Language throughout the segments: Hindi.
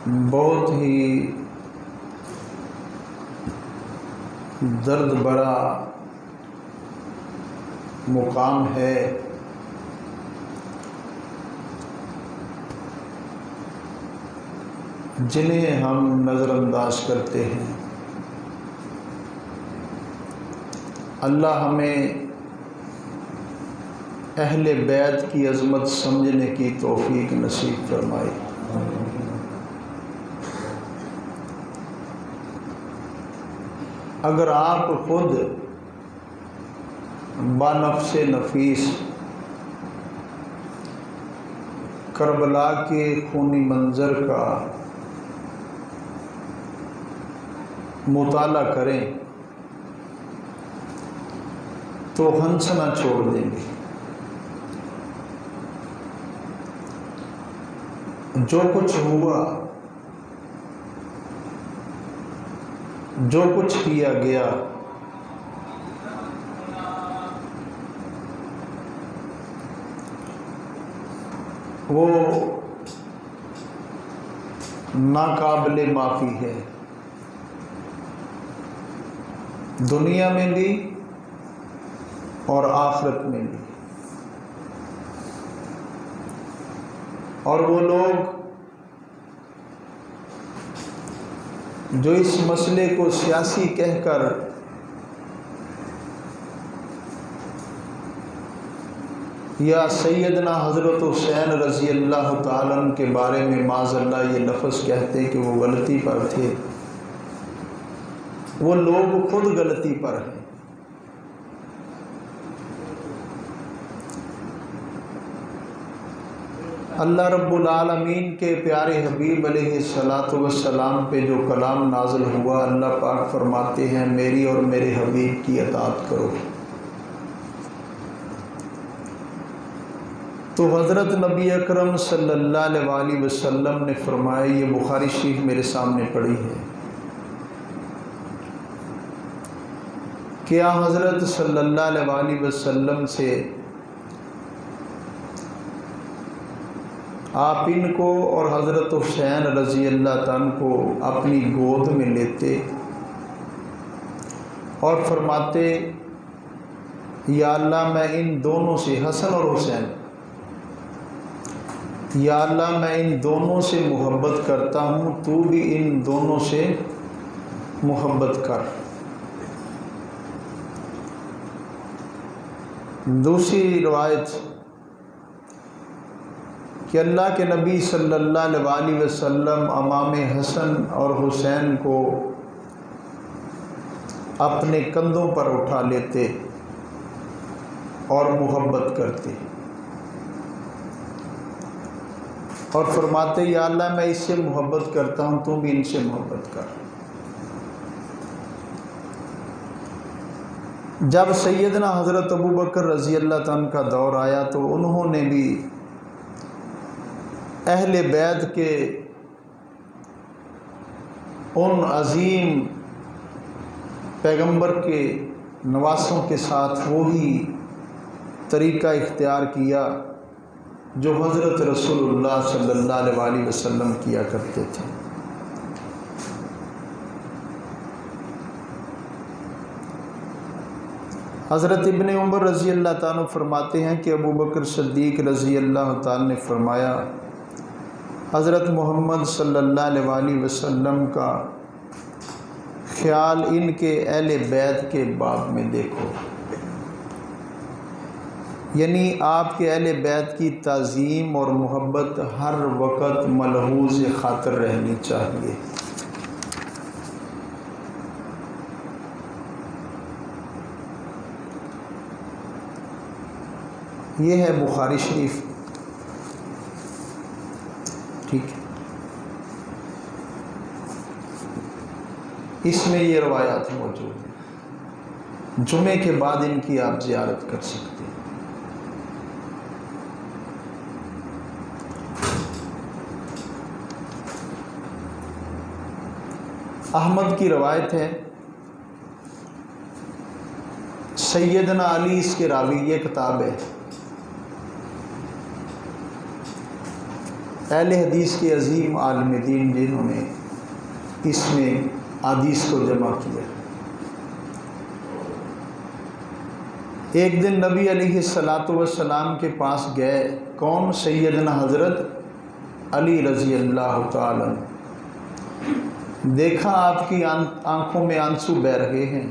बहुत ही दर्द भरा मुकाम है जिन्हें हम नज़रअंदाज करते हैं। अल्लाह हमें अहले बैत की अज़मत समझने की तौफीक नसीब फरमाए। अगर आप खुद बानफ़्से नफीस करबला के खूनी मंज़र का मुताला करें तो हंसना छोड़ देंगे। जो कुछ हुआ, जो कुछ किया गया, वो नाकाबिले माफ़ी है, दुनिया में भी और आखिरत में भी। और वो लोग जो इस मसले को सियासी कहकर या सैयदना हज़रत हुसैन रज़ी अल्लाह ताला अन्हु के बारे में माज़अल्लाह ये लफ्ज़ कहते हैं कि वो गलती पर थे, वो लोग खुद गलती पर हैं। अल्लाह रब्बुल आलमीन के प्यारे हबीब अलैहिस्सलातु वस्सलाम पे जो कलाम नाज़िल हुआ, अल्लाह पाक फरमाते हैं मेरी और मेरे हबीब की अताअत करो। तो हज़रत नबी अकरम सल्लल्लाहु अलैहि वसल्लम ने फरमाया, ये बुखारी शरीफ मेरे सामने पड़ी है, क्या हज़रत सल्लल्लाहु अलैहि वसल्लम से आप इनको और हज़रत हुसैन रज़ी अल्लाह ताला को अपनी गोद में लेते और फरमाते, या अल्लाह मैं इन दोनों से, हसन और हुसैन, या अल्लाह मैं इन दोनों से मोहब्बत करता हूँ, तू भी इन दोनों से मोहब्बत कर। दूसरी रिवायत कि अल्लाह के नबी सल्लल्लाहु अलैहि वसल्लम अमाम हसन और हुसैन को अपने कंधों पर उठा लेते और मोहब्बत करते और फरमाते, या अल्लाह मैं इससे मोहब्बत करता हूँ, तू भी इनसे मोहब्बत कर। जब सैयदना हज़रत अबू बकर रज़ी अल्लाह ताला का दौर आया तो उन्होंने भी अहले बैत के उन अज़ीम पैगंबर के नवासों के साथ वही तरीक़ा इख्तियार किया जो हज़रत रसूलुल्लाह सल्लल्लाहु अलैहि वसल्लम किया करते थे। हज़रत इब्ने उमर रज़ी अल्लाह ताला फरमाते हैं कि अबू बकर सिद्दीक़ रज़ी अल्लाह ताला ने फरमाया, हज़रत मोहम्मद सल्लल्लाहु अलैहि वसल्लम का ख्याल इनके अहले बैत के बाब में देखो, यानी आपके अहले बैत की ताज़ीम और मोहब्बत हर वक़्त मलहूज़ ख़ातिर रहनी चाहिए। ये है बुखारी शरीफ, ठीक है। इसमें ये रवायात मौजूद हैं, जुमे के बाद इनकी आप ज़ियारत कर सकते हैं। अहमद की रवायत है, सैयदना अली इसके रावी, ये किताब है। अहले हदीस के अजीम आलिम दीन जिन्होंने इसमें हदीस को जमा किया। एक दिन नबी अलैहिस्सलातु वस्सलाम के पास गए। कौन? सैयदना हज़रत अली रज़ी अल्लाह ताला। देखा आपकी आंखों में आंसू बह रहे हैं,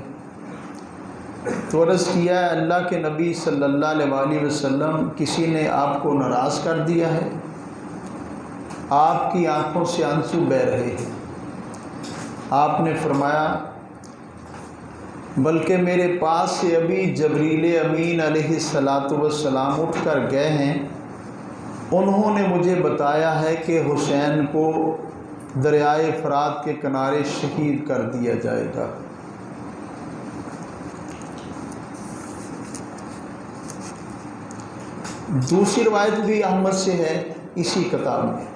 तो अर्ज़ किया, अल्लाह के नबी सल्लल्लाहु अलैहि वसल्लम, किसी ने आपको नाराज़ कर दिया है? आपकी आंखों से आंसू बह रहे हैं। आपने फरमाया, बल्कि मेरे पास से अभी जबरील अमीन अलैहिस्सलातु वस्सलाम उठ कर गए हैं। उन्होंने मुझे बताया है कि हुसैन को दरियाए फ़रात के किनारे शहीद कर दिया जाएगा। दूसरी रवायत भी अहमद से है इसी किताब में।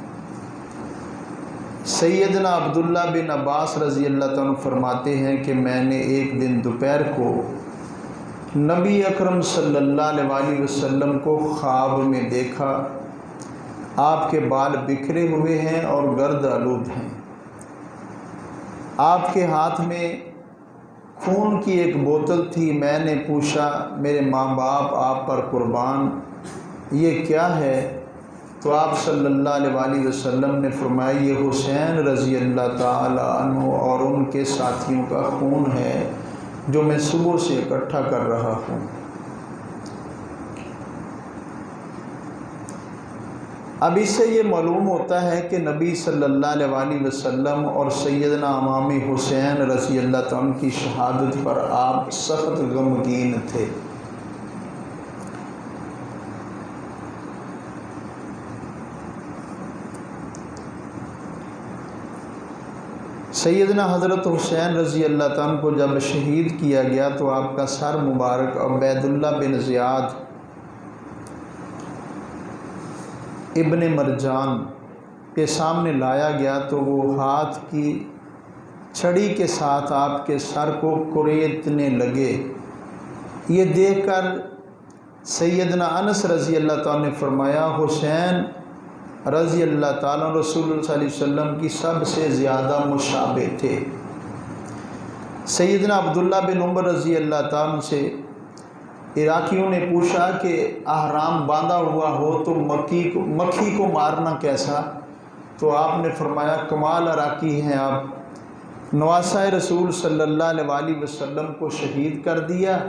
सैयदना अब्दुल्ला बिन अब्बास रज़ी अल्लाह तआला फरमाते हैं कि मैंने एक दिन दोपहर को नबी अकरम सल्लल्लाहु अलैहि वसल्लम को ख्वाब में देखा। आपके बाल बिखरे हुए हैं और गर्द आलूद हैं। आपके हाथ में खून की एक बोतल थी। मैंने पूछा, मेरे माँ बाप आप पर कुर्बान, ये क्या है? तो आप सल्लल्लाहु अलैहि वसल्लम ने फरमाया, ये हुसैन रज़ी अल्लाह ताला अन्हु और उनके साथियों का खून है जो मैं सुबह से इकट्ठा कर रहा हूँ। अब इससे ये मालूम होता है कि नबी सल्लल्लाहु अलैहि वसल्लम और सैयदना इमाम हुसैन रज़ी अल्लाह ताला की शहादत पर आप सख्त गमगीन थे। सैयदना हज़रत हुसैन रज़ी अल्लाह ताला को जब शहीद किया गया तो आपका सर मुबारक उबैदुल्लाह बिन ज़ियाद इब्ने मरजान के सामने लाया गया, तो वो हाथ की छड़ी के साथ आपके सर को कुरेदने लगे। ये देखकर सैयदना अनस रज़ी अल्लाह ताला ने फरमाया, हुसैन रज़ी अल्लाह ताला रसूल सल्लल्लाहु अलैहि वसल्लम की सबसे ज़्यादा मुशाबे थे। सैयदना अब्दुल्ला बिन उमर रज़ी अल्लाह ताला से इराकियों ने पूछा कि अहराम बांधा हुआ हो तो मक्खी को मारना कैसा? तो आपने फरमाया, कमाल इराकी हैं आप, नवासा रसूल सल्लल्लाहु अलैहि वसल्लम को शहीद कर दिया,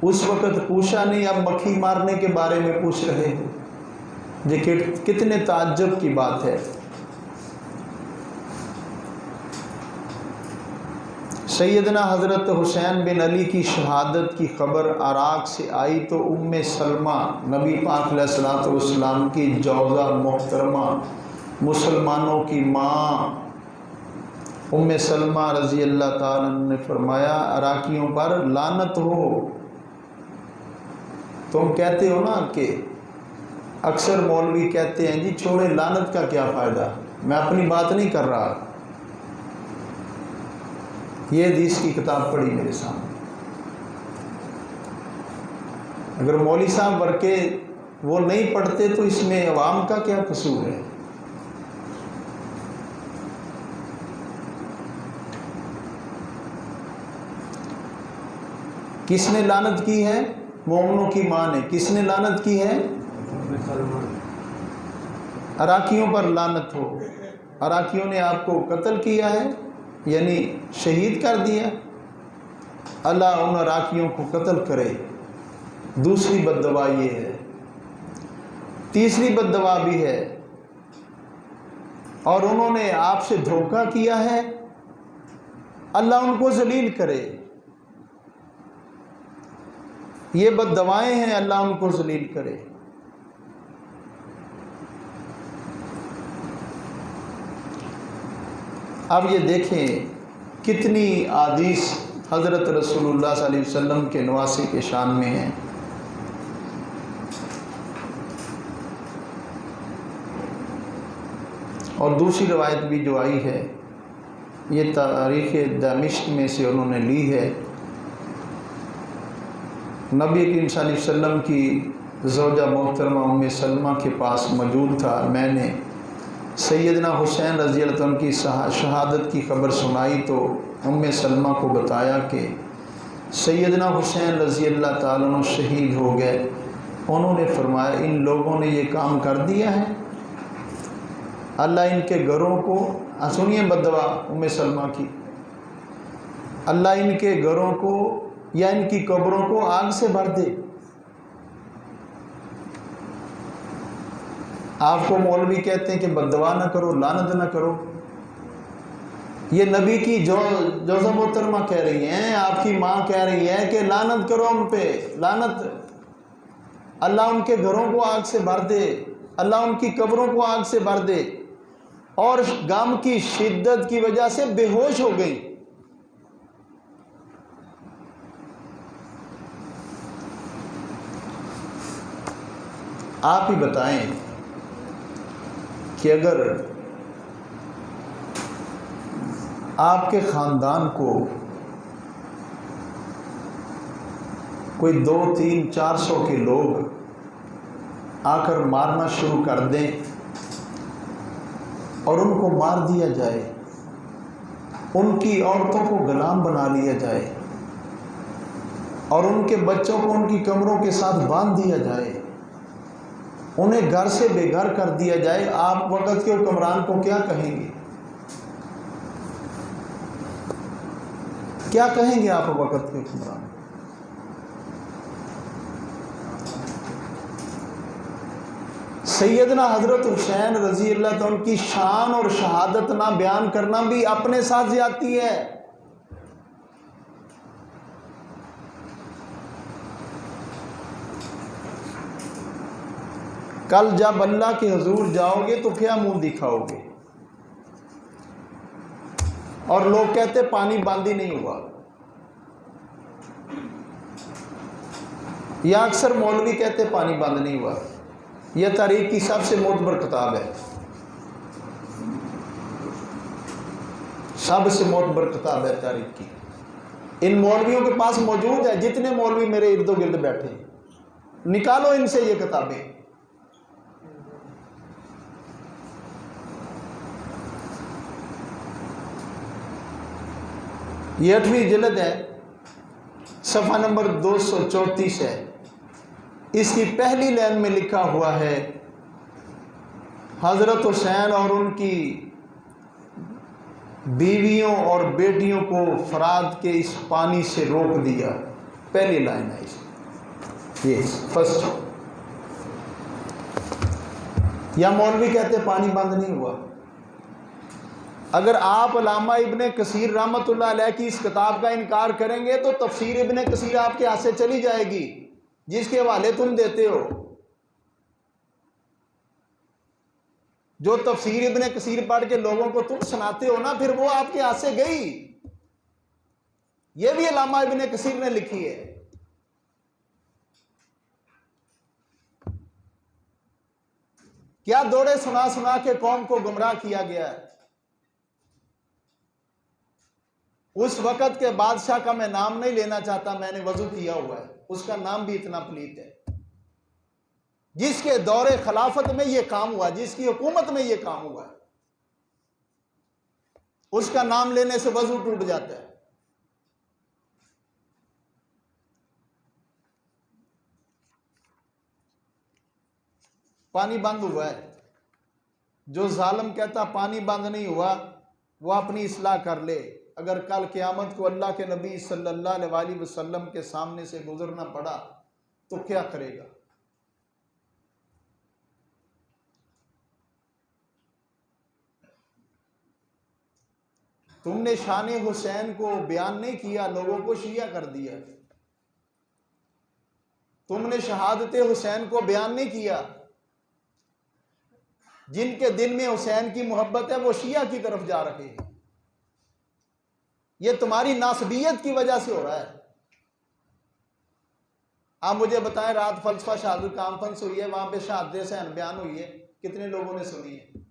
उस वक़्त पूछा नहीं, अब मक्खी मारने के बारे में पूछ रहे हो। ये कितने ताज्जुब की बात है। सैयदना हज़रत हुसैन बिन अली की शहादत की खबर इराक़ से आई तो उम्मे सलमा, नबी पाक अलैहिस्सलातु वस्सलाम की जौज़ा मोहतरमा, मुसलमानों की माँ उम्मे सलमा रज़ी अल्लाह ताला ने फरमाया, इराकियों पर लानत हो। तुम कहते हो ना कि अक्सर मौलवी कहते हैं, जी छोड़े, लानत का क्या फ़ायदा, मैं अपनी बात नहीं कर रहा। ये हदीस की किताब पढ़ी मेरे सामने। अगर मौलवी साहब वर्के वो नहीं पढ़ते तो इसमें अवाम का क्या कसूर है? किसने लानत की है? मोमिनों की माँ ने। किसने लानत की है? इराकियों पर लानत हो। इराकियों ने आपको कत्ल किया है, यानी शहीद कर दिया। अल्लाह उन इराकियों को कत्ल करे। दूसरी बद्दुआ ये है। तीसरी बद्दुआ भी है, और उन्होंने आपसे धोखा किया है, अल्लाह उनको जलील करे। ये बद्दुआएं हैं, अल्लाह उनको जलील करे। अब ये देखें कितनी आदीस हज़रत रसूलुल्लाह सल्लल्लाहु अलैहि वसल्लम के नवासी के शान में हैं। और दूसरी रवायत भी जो आई है, ये तारीख़ दमिश्क में से उन्होंने ली है। नबी करीम सल्लल्लाहु अलैहि वसल्लम की ज़ौजा मोहतरमा उम्मे सलमा के पास मौजूद था। मैंने सैयदना हुसैन रज़ी अल्लाह अन्हु की शहादत की खबर सुनाई तो उम्मे सलमा को बताया कि सैयदना हुसैन रज़ी अल्लाह ताला अन्हु शहीद हो गए। उन्होंने फरमाया इन लोगों ने ये काम कर दिया है, अल्लाह इनके घरों को, सुनिए बद्दुआ उम्मे सलमा की, अल्लाह इनके घरों को या इनकी कब्रों को आग से भर दे। आपको मौलवी कहते हैं कि बद्दुआ ना करो, लानत ना करो। ये नबी की जोज़ा मोहतरमा कह रही हैं, आपकी माँ कह रही है कि लानत करो उन पे, लानत, अल्लाह उनके घरों को आग से भर दे, अल्लाह उनकी कब्रों को आग से भर दे। और गम की शिद्दत की वजह से बेहोश हो गई। आप ही बताएं कि अगर आपके ख़ानदान को कोई 2, 3, 400 के लोग आकर मारना शुरू कर दें और उनको मार दिया जाए, उनकी औरतों को गुलाम बना लिया जाए और उनके बच्चों को उनकी कमरों के साथ बांध दिया जाए, उन्हें घर से बेघर कर दिया जाए, आप वक़्त के हुक्मरान को क्या कहेंगे? क्या कहेंगे आप वक़्त के हुक्मरान? सैयदना हजरत हुसैन रजी अल्लाह तआला की शान और शहादत ना बयान करना भी अपने साथ ज्यादती है। कल जब अल्लाह के हुजूर जाओगे तो क्या मुंह दिखाओगे? और लोग कहते पानी बंद ही नहीं हुआ। या अक्सर मौलवी कहते पानी बंद नहीं हुआ। यह तारीख की सबसे मोतबर किताब है, सबसे मोतबर किताब है तारीख की। इन मौलवियों के पास मौजूद है, जितने मौलवी मेरे इर्द गिर्द बैठे, निकालो इनसे ये किताबें। ये 8वीं जिल्द है, सफ़ा नंबर 234 है। इसकी पहली लाइन में लिखा हुआ है, हज़रत हुसैन और उनकी बीवियों और बेटियों को फरात के इस पानी से रोक दिया। पहली लाइन है इसकी, ये फर्स्ट। या मौलवी कहते पानी बंद नहीं हुआ। अगर आप अल्लामा इब्ने कसीर रहमतुल्लाह अलैह की इस किताब का इनकार करेंगे तो तफसीर इब्ने कसीर आपके हाथ से चली जाएगी, जिसके हवाले तुम देते हो। जो तफसीर इब्ने कसीर पढ़ के लोगों को तुम सुनाते हो ना, फिर वो आपके हाथ से गई। ये भी अल्लामा इब्ने कसीर ने लिखी है। क्या दौड़े सुना सुना के कौम को गुमराह किया गया है। उस वक़्त के बादशाह का मैं नाम नहीं लेना चाहता, मैंने वजू किया हुआ है, उसका नाम भी इतना पलीत है, जिसके दौरे खिलाफत में यह काम हुआ, जिसकी हुकूमत में यह काम हुआ, उसका नाम लेने से वजू टूट जाता है। पानी बंद हुआ है। जो जालिम कहता पानी बंद नहीं हुआ, वो अपनी इस्लाह कर ले। अगर कल क़यामत को अल्लाह के नबी सल्लल्लाहु अलैहि वसल्लम के सामने से गुजरना पड़ा तो क्या करेगा? तुमने शान हुसैन को बयान नहीं किया, लोगों को शिया कर दिया। तुमने शहादत हुसैन को बयान नहीं किया। जिनके दिल में हुसैन की मोहब्बत है वो शिया की तरफ जा रहे हैं। ये तुम्हारी नासबियत की वजह से हो रहा है। आप मुझे बताएं, रात फलसफा शहादत कॉन्फ्रेंस हुई है, वहां पे शहादत हुसैन बयान हुई है, कितने लोगों ने सुनी है?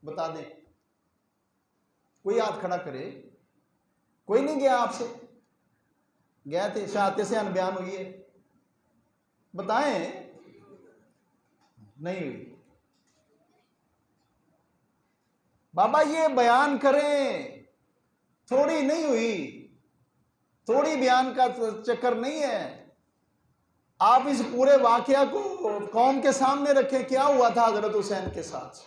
बता दें, कोई हाथ खड़ा करे। कोई नहीं गया आपसे? गए थे? शहादत हुसैन बयान हुई है, बताएं। नहीं हुई। बाबा ये बयान करें, थोड़ी नहीं हुई, थोड़ी बयान का चक्कर नहीं है। आप इस पूरे वाकया को कौम के सामने रखें, क्या हुआ था हजरत हुसैन के साथ।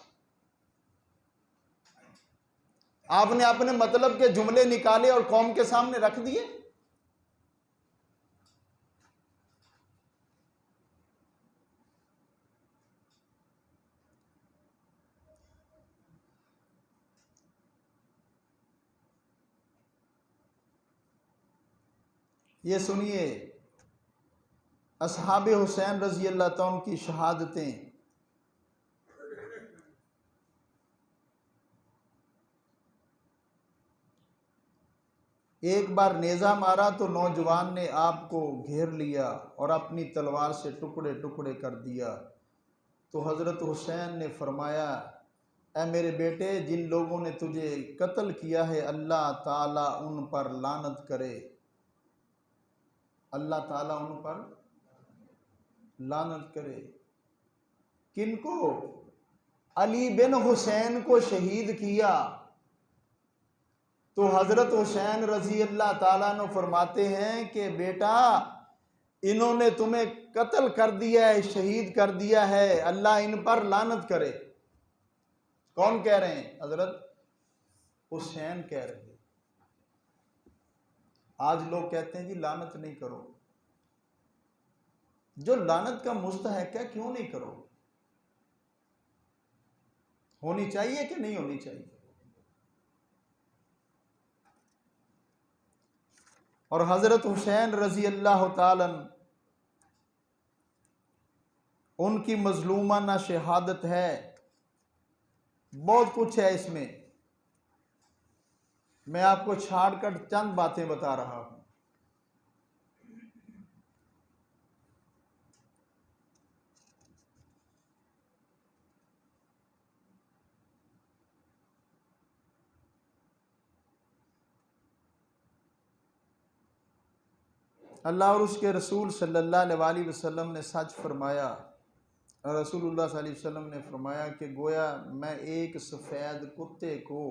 आपने अपने मतलब के जुमले निकाले और कौम के सामने रख दिए। ये सुनिए, असहाबे हुसैन रजी अल्लाह तआला की शहादतें। एक बार नेज़ा मारा तो नौजवान ने आपको घेर लिया और अपनी तलवार से टुकड़े टुकड़े कर दिया। तो हज़रत हुसैन ने फरमाया, ऐ मेरे बेटे, जिन लोगों ने तुझे कत्ल किया है अल्लाह ताला उन पर लानत करे, अल्लाह ताला उन पर लानत करे। किनको? अली बिन हुसैन को शहीद किया। तो हजरत हुसैन रजी अल्लाह ताला ने फरमाते हैं कि बेटा, इन्होंने तुम्हें कत्ल कर दिया है, शहीद कर दिया है, अल्लाह इन पर लानत करे। कौन कह रहे हैं? हजरत हुसैन कह रहे हैं। आज लोग कहते हैं जी लानत नहीं करो। जो लानत का मुस्तहक है क्यों नहीं करो? होनी चाहिए कि नहीं होनी चाहिए? और हजरत हुसैन रजी अल्लाह ताला उनकी मजलूमाना शहादत है। बहुत कुछ है इसमें, मैं आपको छाड़कर चंद बातें बता रहा हूं। अल्लाह और उसके रसूल सल्लल्लाहु अलैहि वसल्लम ने सच फरमाया। रसूलुल्लाह सल्लल्लाहु अलैहि वसल्लम ने फरमाया कि गोया मैं एक सफ़ेद कुत्ते को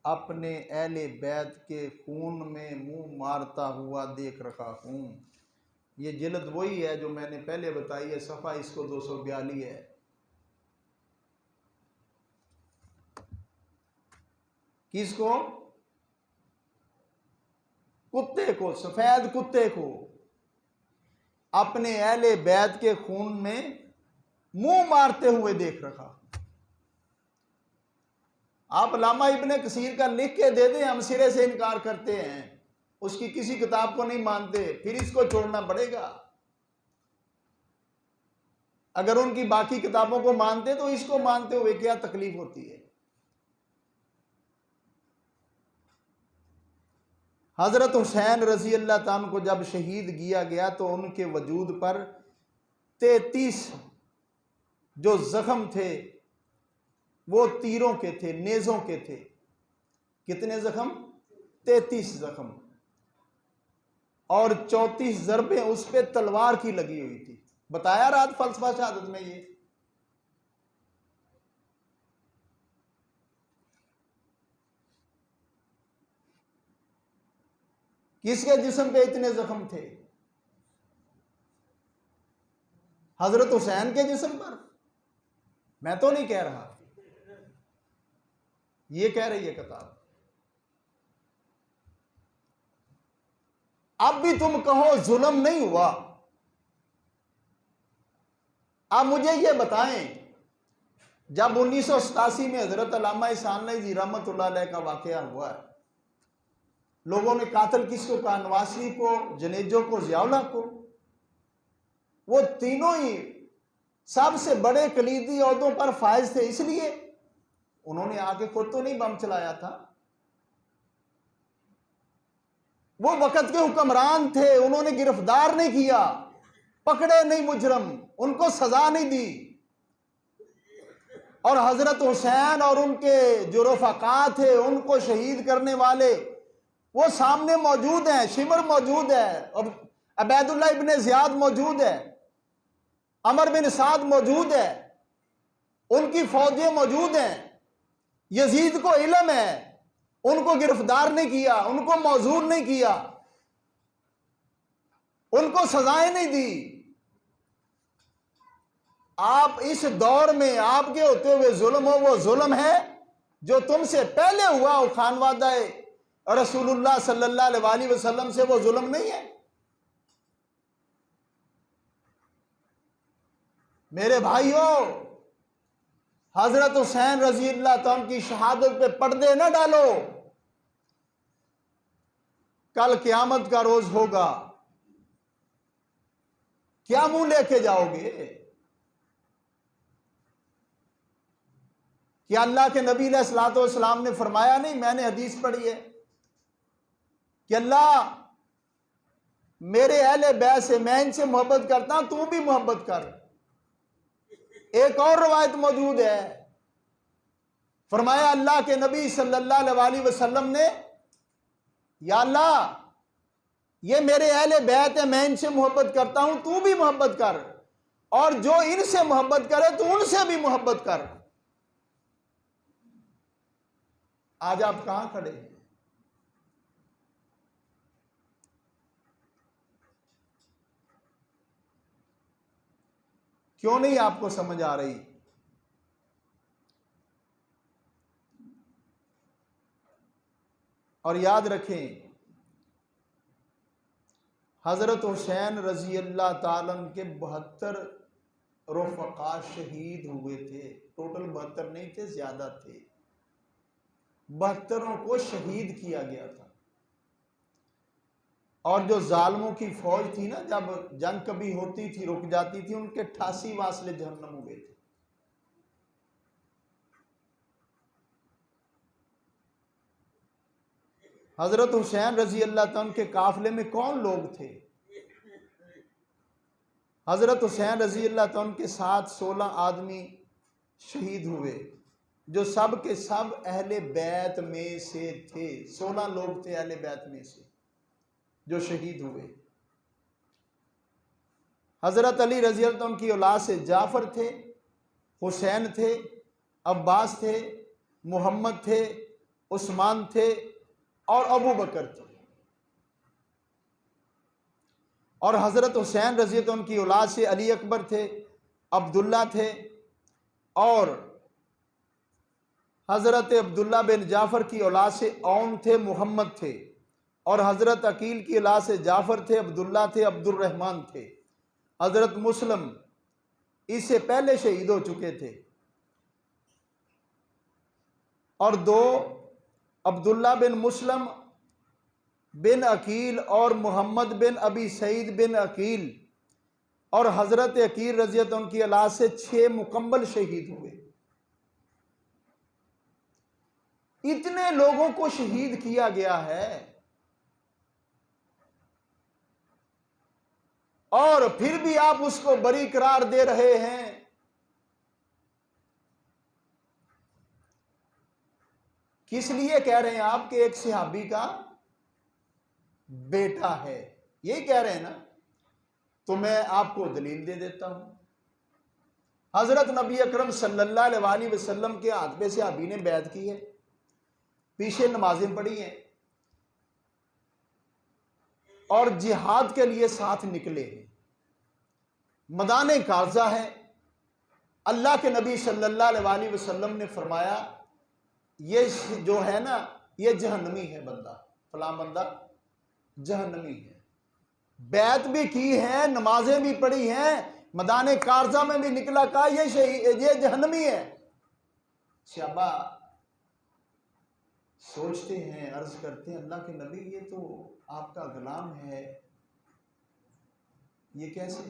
अपने अहले बैत के खून में मुंह मारता हुआ देख रखा हूँ। ये जिल्द वही है जो मैंने पहले बताई है, सफ़ा इसको 242 है। किसको? कुत्ते को, सफ़ेद कुत्ते को अपने अहले बैत के खून में मुंह मारते हुए देख रखा। आप अल्लामा इब्ने कसीर का लिख के दे दें, हम सिरे से इनकार करते हैं, उसकी किसी किताब को नहीं मानते, फिर इसको छोड़ना पड़ेगा। अगर उनकी बाकी किताबों को मानते तो इसको मानते हुए क्या तकलीफ होती है। हजरत हुसैन रजी अल्लाह ताला को जब शहीद किया गया तो उनके वजूद पर 33 जो जख्म थे वो तीरों के थे, नेज़ों के थे। कितने जख्म? 33 जख्म, और 34 ज़रबें उस पे तलवार की लगी हुई थी। बताया रात फलसफा शहादत में ये। किसके जिस्म पे इतने जख्म थे? हजरत हुसैन के जिस्म पर। मैं तो नहीं कह रहा, ये कह रही है किताब। अब भी तुम कहो जुल्म नहीं हुआ। आप मुझे ये बताएं, जब 1987 में हजरत अल्लामा इहसान जी रहमतुल्लाह अलैह का वाकया हुआ है, लोगों ने कातिल किसको कहा? नवाज शरीफ को, जनेजो को, ज़ियाउल्लाह को। वो तीनों ही सबसे बड़े कलीदी ओहदों पर फायज थे, इसलिए उन्होंने आके खुद तो नहीं बम चलाया था। वो वक्त के हुक्मरान थे, उन्होंने गिरफ्तार नहीं किया, पकड़े नहीं मुजरम, उनको सजा नहीं दी। और हजरत हुसैन और उनके जो रफ़ाक़ा थे, उनको शहीद करने वाले वो सामने मौजूद हैं। शिमर मौजूद है, और अबैदुल्लाह इब्ने ज़ियाद मौजूद है, अमर बिन साद मौजूद है, उनकी फौजें मौजूद हैं। यजीद को इल्म है, उनको गिरफ्तार नहीं किया, उनको मौजूर नहीं किया, उनको सजाएं नहीं दी। आप इस दौर में आपके होते हुए जुल्म हो, वो जुल्म है जो तुमसे पहले हुआ हो खानवादा रसूलुल्लाह सल्लल्लाहु अलैहि वसल्लम से, वो जुल्म नहीं है। मेरे भाइयों, हजरत हुसैन रजी अल्लाह तआला की शहादत पे पर्दे ना डालो। कल क़यामत का रोज होगा, क्या मुंह लेके जाओगे? क्या अल्लाह के नबी अलैहिस्सलातु वस्सलाम ने फरमाया नहीं, मैंने हदीस पढ़ी है कि अल्लाह मेरे अहले बैत से, मैं इनसे मोहब्बत करता हूं, तू भी मोहब्बत कर। एक और रवायत मौजूद है, फरमाया अल्लाह के नबी सल्लल्लाहु अलैहि वसल्लम ने, या अल्लाह ये मेरे अहले बैत है, मैं इनसे मोहब्बत करता हूं, तू भी मोहब्बत कर, और जो इनसे मोहब्बत करे तू उनसे भी मोहब्बत कर। आज आप कहां खड़े हैं? क्यों नहीं आपको समझ आ रही? और याद रखें, हजरत हुसैन रजी अल्लाह ताला के 72 रफ़क़ा शहीद हुए थे। टोटल 72 नहीं थे, ज्यादा थे। 72 को शहीद किया गया था। और जो जालिमों की फौज थी ना, जब जंग कभी होती थी रुक जाती थी, उनके 88 वासले जहन्नम हुए थे। हजरत हुसैन रजी अल्लाह तआला के काफिले में कौन लोग थे? हजरत हुसैन रजी अल्लाह तआला के साथ 16 आदमी शहीद हुए, जो सब के सब अहले बैत में से थे। 16 लोग थे अहले बैत में से जो शहीद हुए। हजरत अली रजी अल्लाह तआला की औलाद से जाफर थे, हुसैन थे, अब्बास थे, मोहम्मद थे, उस्मान थे और अबू बकर थे। और हजरत हुसैन रजी अल्लाह तआला की औलाद से अली अकबर थे, अब्दुल्ला थे, और हजरत अब्दुल्ला बिन जाफर की औलाद से औन थे, मोहम्मद थे। और हजरत अकील की औलाद से जाफर थे, अब्दुल्ला थे, अब्दुर्रहमान थे। हजरत मुस्लिम इससे पहले शहीद हो चुके थे। और 2 अब्दुल्ला बिन मुस्लिम बिन अकील और मोहम्मद बिन अबी सईद बिन अकील और हजरत अकील रज़ी अल्लाह अन्हु की औलाद से 6 मुकम्मल शहीद हुए। इतने लोगों को शहीद किया गया है, और फिर भी आप उसको बरी करार दे रहे हैं। किस लिए कह रहे हैं आप कि एक सहाबी का बेटा है, यही कह रहे हैं ना? तो मैं आपको दलील दे देता हूं। हजरत नबी अकरम सल्लल्लाहु अलैहि वसल्लम के हाथ पे सहाबी ने बैत की है, पीछे नमाजें पढ़ी हैं और जिहाद के लिए साथ निकले हैं। मैदान काज़ा है। अल्लाह के नबी सल्लल्लाहु अलैहि वसल्लम ने फरमाया, ये जो है ना, ये जहन्नमी है बंदा, फलां बंदा जहन्नमी है। बैत भी की है, नमाजें भी पढ़ी हैं, मैदान काज़ा में भी निकला, कहा ये जहन्नमी है। शहबा सोचते हैं, अर्ज करते हैं, अल्लाह के नबी ये तो आपका गुलाम है, ये कैसे?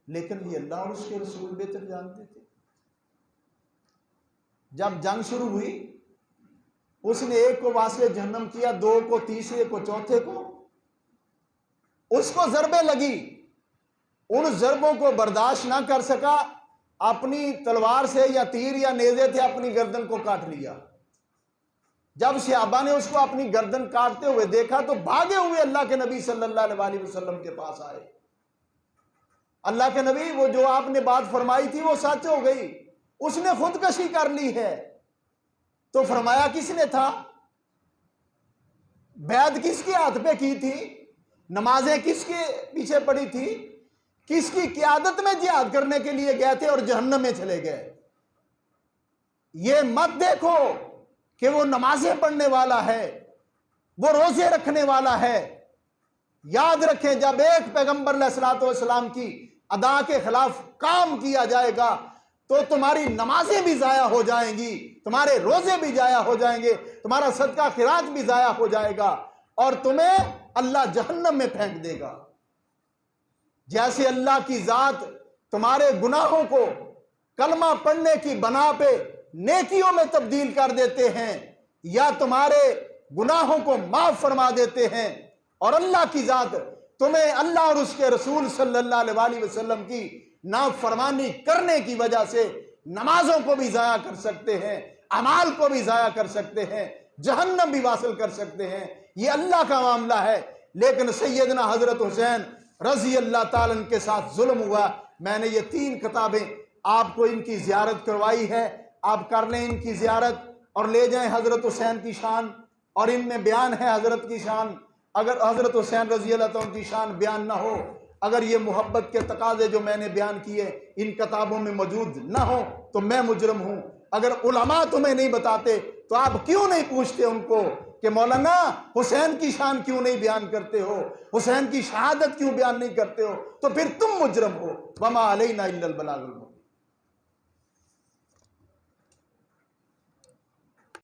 लेकिन ये अल्लाह और उसके रसूल बेहतर जानते थे। जब जंग शुरू हुई, उसने एक को वासले जहन्नम किया, 2 को, तीसरे को, चौथे को। उसको जरबे लगी, उन जरबों को बर्दाश्त ना कर सका, अपनी तलवार से या तीर या नेज़े थे अपनी गर्दन को काट लिया। जब सहाबा ने उसको अपनी गर्दन काटते हुए देखा तो भागे हुए अल्लाह के नबी सल्लल्लाहु अलैहि वसल्लम के पास आए। अल्लाह के नबी, वो जो आपने बात फरमाई थी वो सच हो गई, उसने खुदकशी कर ली है। तो फरमाया किसने था? बैद किसके हाथ पे की थी? नमाजें किसके पीछे पड़ी थी? किसकी क़यादत में जिहाद करने के लिए गए थे और जहन्नम में चले गए? ये मत देखो कि वो नमाजें पढ़ने वाला है, वो रोजे रखने वाला है। याद रखें, जब एक पैगंबर अलैहिस्सलाम की अदा के खिलाफ काम किया जाएगा तो तुम्हारी नमाजें भी जाया हो जाएंगी, तुम्हारे रोजे भी जाया हो जाएंगे, तुम्हारा सदका खिराज भी जाया हो जाएगा और तुम्हें अल्लाह जहन्नम में फेंक देगा। जैसे अल्लाह की जात तुम्हारे गुनाहों को कलमा पढ़ने की बना पे नेकियों में तब्दील कर देते हैं या तुम्हारे गुनाहों को माफ फरमा देते हैं, और अल्लाह की जात तुम्हें अल्लाह और उसके रसूल सल्लल्लाहु अलैहि वसल्लम की नाफरमानी करने की वजह से नमाजों को भी जाया कर सकते हैं, अमाल को भी जाया कर सकते हैं, जहन्नम भी वासिल कर सकते हैं। ये अल्लाह का मामला है। लेकिन सैयदना हजरत हुसैन रजी अल्लाह ताला अन्हु के साथ जुल्म हुआ। मैंने ये 3 किताबें आपको इनकी जियारत करवाई है, आप कर लें इनकी जियारत और ले जाएं हजरत हुसैन की शान, और इनमें बयान है हजरत की शान। अगर हजरत हुसैन रजी अल्लाह ताला की शान बयान ना हो, अगर ये मोहब्बत के तकाजे जो मैंने बयान किए इन किताबों में मौजूद ना हो तो मैं मुजरम हूं। अगर उलमा तुम्हें नहीं बताते तो आप क्यों नहीं पूछते उनको कि मौलाना हुसैन की शान क्यों नहीं बयान करते हो, हुसैन की शहादत क्यों बयान नहीं करते हो? तो फिर तुम मुजरम हो। वमा अलैना इल्लल बलागुल मुबीन।